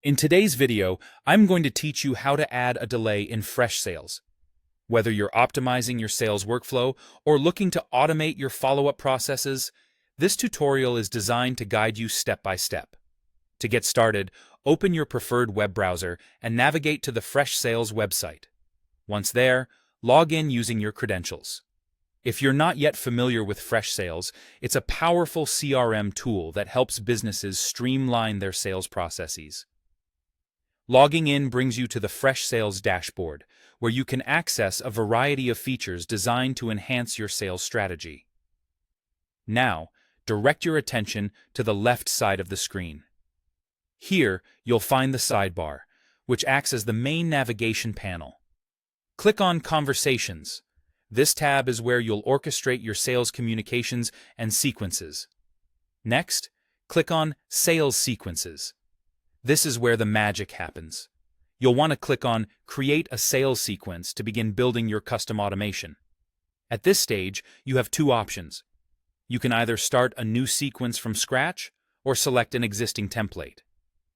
In today's video, I'm going to teach you how to add a delay in Freshsales. Whether you're optimizing your sales workflow or looking to automate your follow-up processes, this tutorial is designed to guide you step by step. To get started, open your preferred web browser and navigate to the Freshsales website. Once there, log in using your credentials. If you're not yet familiar with Freshsales, it's a powerful CRM tool that helps businesses streamline their sales processes. Logging in brings you to the Freshsales dashboard, where you can access a variety of features designed to enhance your sales strategy. Now, direct your attention to the left side of the screen. Here, you'll find the sidebar, which acts as the main navigation panel. Click on Conversations. This tab is where you'll orchestrate your sales communications and sequences. Next, click on Sales Sequences. This is where the magic happens. You'll want to click on Create a Sales Sequence to begin building your custom automation. At this stage, you have two options. You can either start a new sequence from scratch or select an existing template.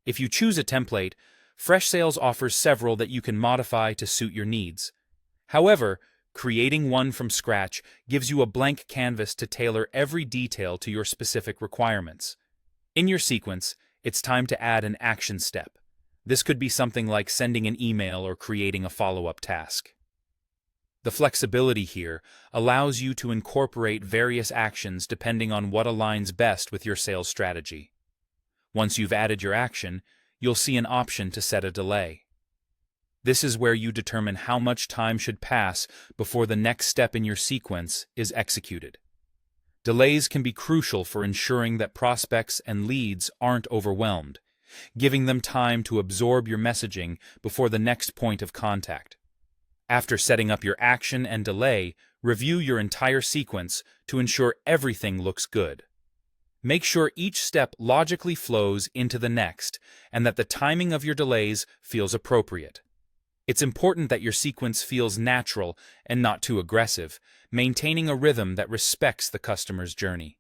If you choose a template, Freshsales offers several that you can modify to suit your needs. However, creating one from scratch gives you a blank canvas to tailor every detail to your specific requirements. In your sequence, it's time to add an action step. This could be something like sending an email or creating a follow-up task. The flexibility here allows you to incorporate various actions depending on what aligns best with your sales strategy. Once you've added your action, you'll see an option to set a delay. This is where you determine how much time should pass before the next step in your sequence is executed. Delays can be crucial for ensuring that prospects and leads aren't overwhelmed, giving them time to absorb your messaging before the next point of contact. After setting up your action and delay, review your entire sequence to ensure everything looks good. Make sure each step logically flows into the next and that the timing of your delays feels appropriate. It's important that your sequence feels natural and not too aggressive, maintaining a rhythm that respects the customer's journey.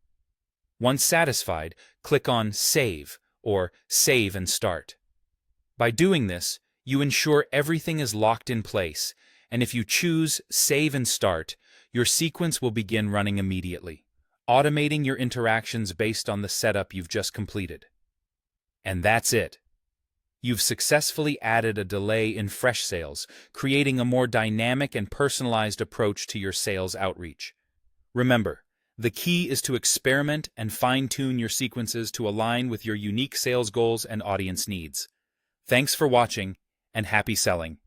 Once satisfied, click on Save or Save and Start. By doing this, you ensure everything is locked in place, and if you choose Save and Start, your sequence will begin running immediately, automating your interactions based on the setup you've just completed. And that's it. You've successfully added a delay in Freshsales, creating a more dynamic and personalized approach to your sales outreach. Remember, the key is to experiment and fine-tune your sequences to align with your unique sales goals and audience needs. Thanks for watching, and happy selling.